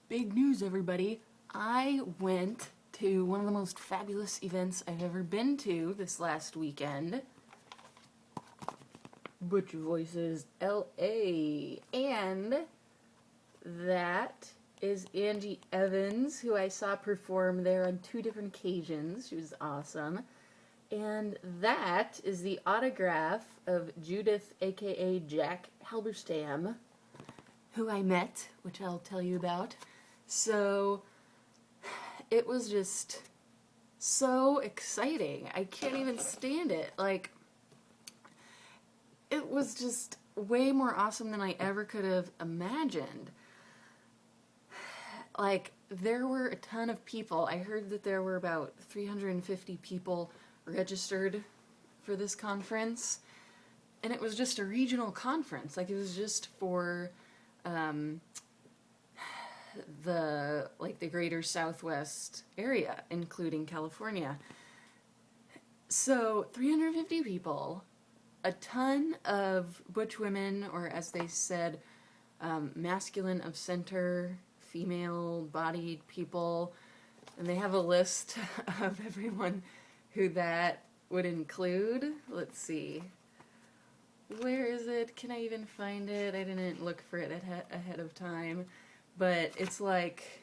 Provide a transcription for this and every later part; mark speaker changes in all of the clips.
Speaker 1: Big news, everybody. I went to one of the most fabulous events I've ever been to this last weekend. Butch Voices LA. And that is Angie Evans, who I saw perform there on 2 different occasions. She was awesome. And that is the autograph of Judith, aka Jack Halberstam, who I met, which I'll tell you about. So it was just so exciting. I can't even stand it. Like, it was just way more awesome than I ever could have imagined. Like, there were a ton of people. I heard that there were about 350 people registered for this conference. And it was just a regional conference. Like, it was just for the greater Southwest area, including California. So 350 people, a ton of butch women, or as they said, masculine of center, female-bodied people, and they have a list of everyone who that would include. Let's see. Where is it? Can I even find it? I didn't look for it ahead of time. But it's like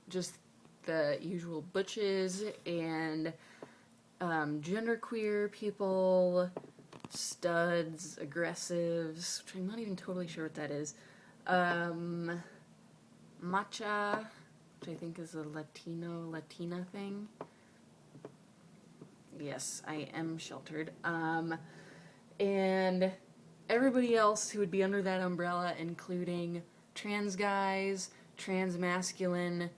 Speaker 1: just the usual butches and genderqueer people, studs, aggressives, which I'm not even totally sure what that is. Matcha, which I think is a Latina thing. Yes, I am sheltered. And everybody else who would be under that umbrella, including trans guys, trans masculine,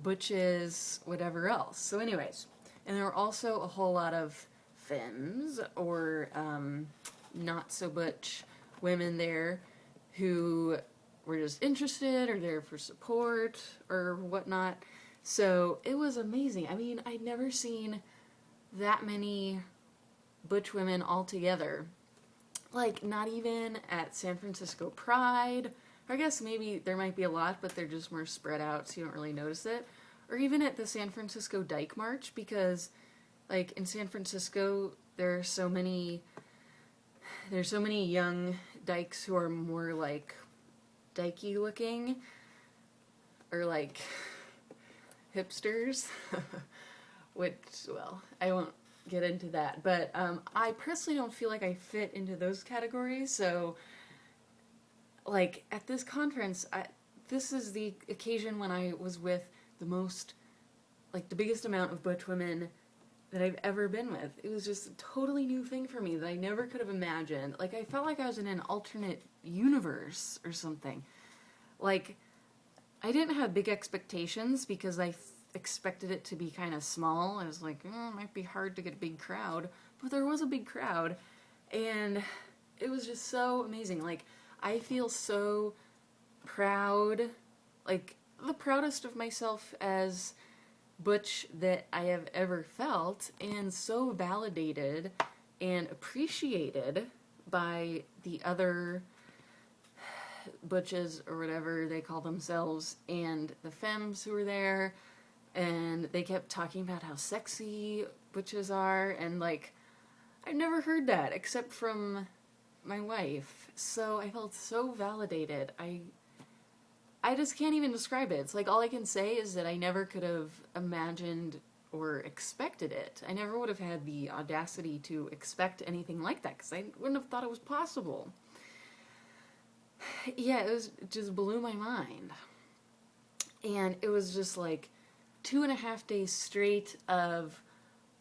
Speaker 1: butches, whatever else. So anyways, and there were also a whole lot of femmes, or not so butch women there, who were just interested, or there for support, or whatnot. So it was amazing. I mean, I'd never seen that many butch women all together. Like, not even at San Francisco Pride. Or I guess maybe there might be a lot, but they're just more spread out, so you don't really notice it. Or even at the San Francisco Dyke March, because, like, in San Francisco, there's so many young dykes who are more, like, dykey looking. Or, like, hipsters. Which, well, I won't get into that, but I personally don't feel like I fit into those categories. So, like, at this conference, this is the occasion when I was with the biggest amount of butch women that I've ever been with. It was just a totally new thing for me that I never could have imagined. Like, I felt like I was in an alternate universe or something. Like, I didn't have big expectations because I expected it to be kind of small. I was like, it might be hard to get a big crowd, but there was a big crowd, and it was just so amazing. Like, I feel so proud, like the proudest of myself as butch that I have ever felt, and so validated and appreciated by the other butches, or whatever they call themselves, and the femmes who were there. And they kept talking about how sexy butches are, and, like, I've never heard that except from my wife. So I felt so validated. I just can't even describe it. It's like, all I can say is that I never could have imagined or expected it. I never would have had the audacity to expect anything like that, because I wouldn't have thought it was possible. Yeah, it just blew my mind. And it was just like 2.5 days straight of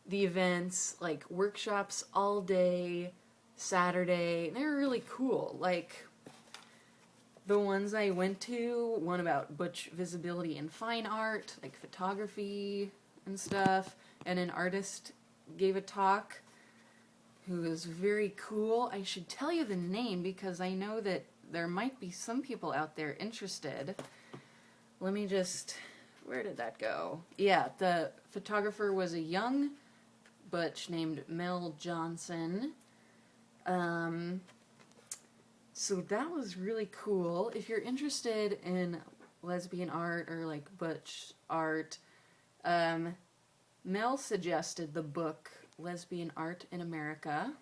Speaker 1: the events, like workshops all day, Saturday. They were really cool. Like, the ones I went to, one about butch visibility in fine art, like photography and stuff, and an artist gave a talk who was very cool. I should tell you the name because I know that there might be some people out there interested. Let me just... Where did that go? Yeah, the photographer was a young butch named Mel Johnson. So that was really cool. If you're interested in lesbian art or like butch art, um, Mel suggested the book Lesbian Art in America,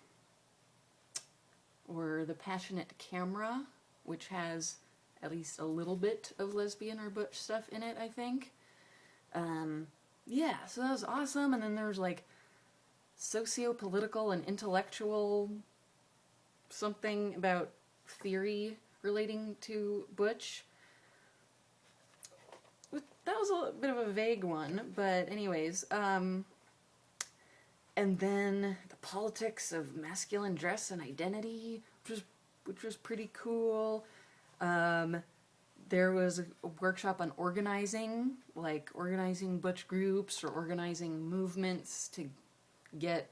Speaker 1: or The Passionate Camera, which has at least a little bit of lesbian or butch stuff in it, I think. Yeah, so that was awesome. And then there's like socio-political and intellectual something about theory relating to butch. That was a bit of a vague one, but anyways, and then the politics of masculine dress and identity, which was pretty cool. There was a workshop on organizing, like organizing butch groups or organizing movements to get,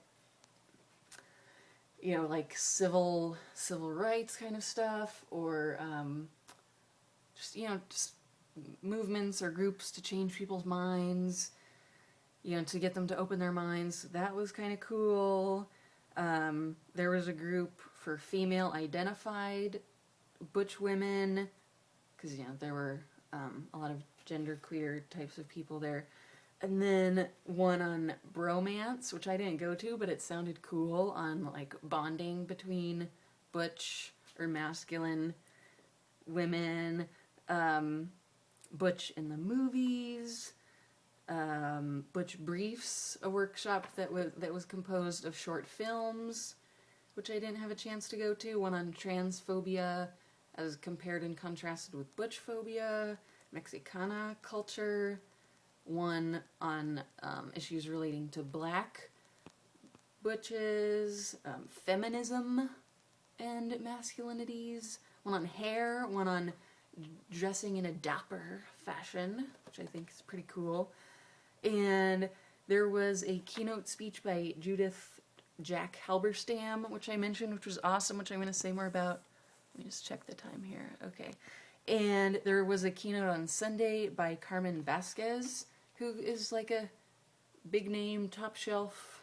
Speaker 1: like civil rights kind of stuff, or just movements or groups to change people's minds, to get them to open their minds. That was kind of cool. There was a group for female identified butch women, because there were a lot of genderqueer types of people there. And then one on bromance, which I didn't go to, but it sounded cool, on like bonding between butch or masculine women, butch in the movies, Butch Briefs, a workshop that was composed of short films, which I didn't have a chance to go to. One on transphobia as compared and contrasted with butch phobia, Mexicana culture. One on issues relating to black butches, feminism and masculinities. One on hair, one on dressing in a dapper fashion, which I think is pretty cool. And there was a keynote speech by Judith Jack Halberstam, which I mentioned, which was awesome, which I'm going to say more about. Let me just check the time here. Okay. And there was a keynote on Sunday by Carmen Vasquez, who is like a big name, top shelf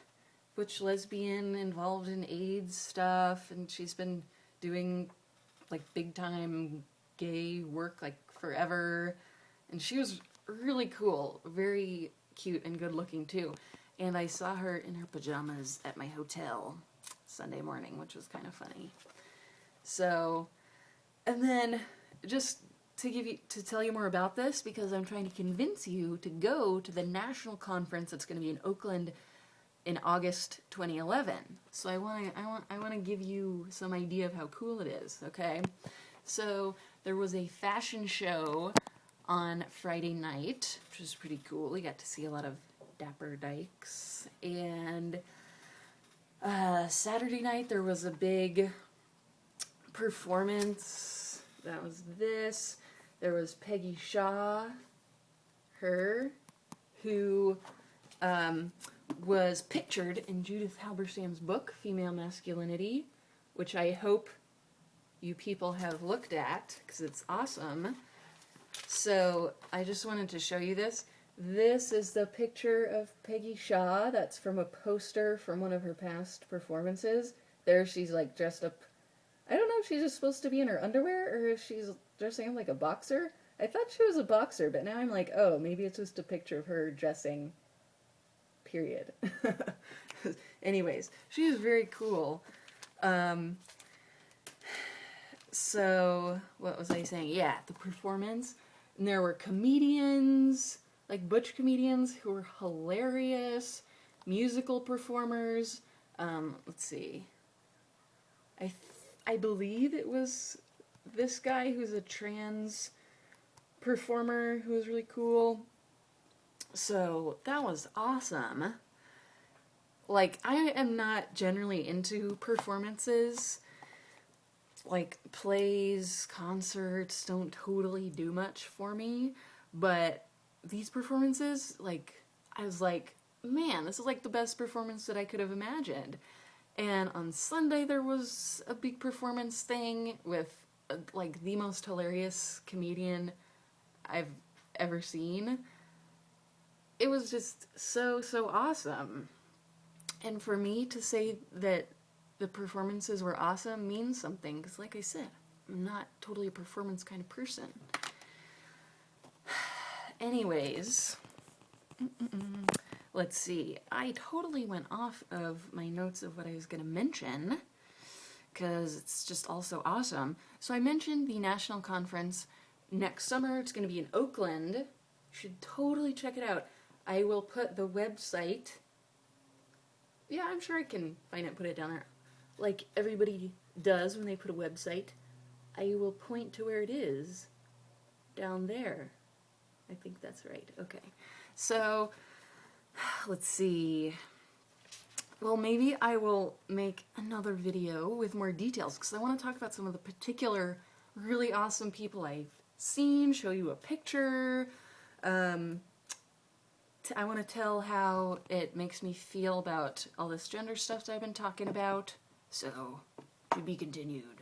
Speaker 1: butch lesbian involved in AIDS stuff, and she's been doing like big time gay work like forever, and she was really cool, very cute and good looking too. And I saw her in her pajamas at my hotel Sunday morning, which was kind of funny. So, and then just to tell you more about this, because I'm trying to convince you to go to the national conference that's going to be in Oakland in August 2011. So I want to give you some idea of how cool it is, okay? So there was a fashion show on Friday night, which was pretty cool. We got to see a lot of dapper dykes. And Saturday night there was a big performance. That was this. There was Peggy Shaw, who was pictured in Judith Halberstam's book, Female Masculinity, which I hope you people have looked at, because it's awesome. So I just wanted to show you this. This is the picture of Peggy Shaw. That's from a poster from one of her past performances. There she's like dressed up. I don't know if she's just supposed to be in her underwear or if she's dressing up like a boxer. I thought she was a boxer, but now I'm like, oh, maybe it's just a picture of her dressing, period. Anyways, she was very cool. So, what was I saying? Yeah, the performance. And there were comedians, like butch comedians, who were hilarious. Musical performers. Let's see. I believe it was this guy who's a trans performer who was really cool. So that was awesome. Like, I am not generally into performances. Like, plays, concerts don't totally do much for me. But these performances, like, I was like, man, this is like the best performance that I could have imagined. And on Sunday there was a big performance thing with like the most hilarious comedian I've ever seen. It was just so awesome. And for me to say that the performances were awesome means something, because like I said, I'm not totally a performance kind of person. Anyways, let's see. I totally went off of my notes of what I was going to mention, because it's just all so awesome. So I mentioned the national conference next summer. It's going to be in Oakland. You should totally check it out. I will put the website. Yeah, I'm sure I can find it and put it down there. Like everybody does when they put a website. I will point to where it is down there. I think that's right. Okay. So, let's see. Well, maybe I will make another video with more details, because I want to talk about some of the particular really awesome people I've seen, show you a picture. I want to tell how it makes me feel about all this gender stuff that I've been talking about. So, to be continued.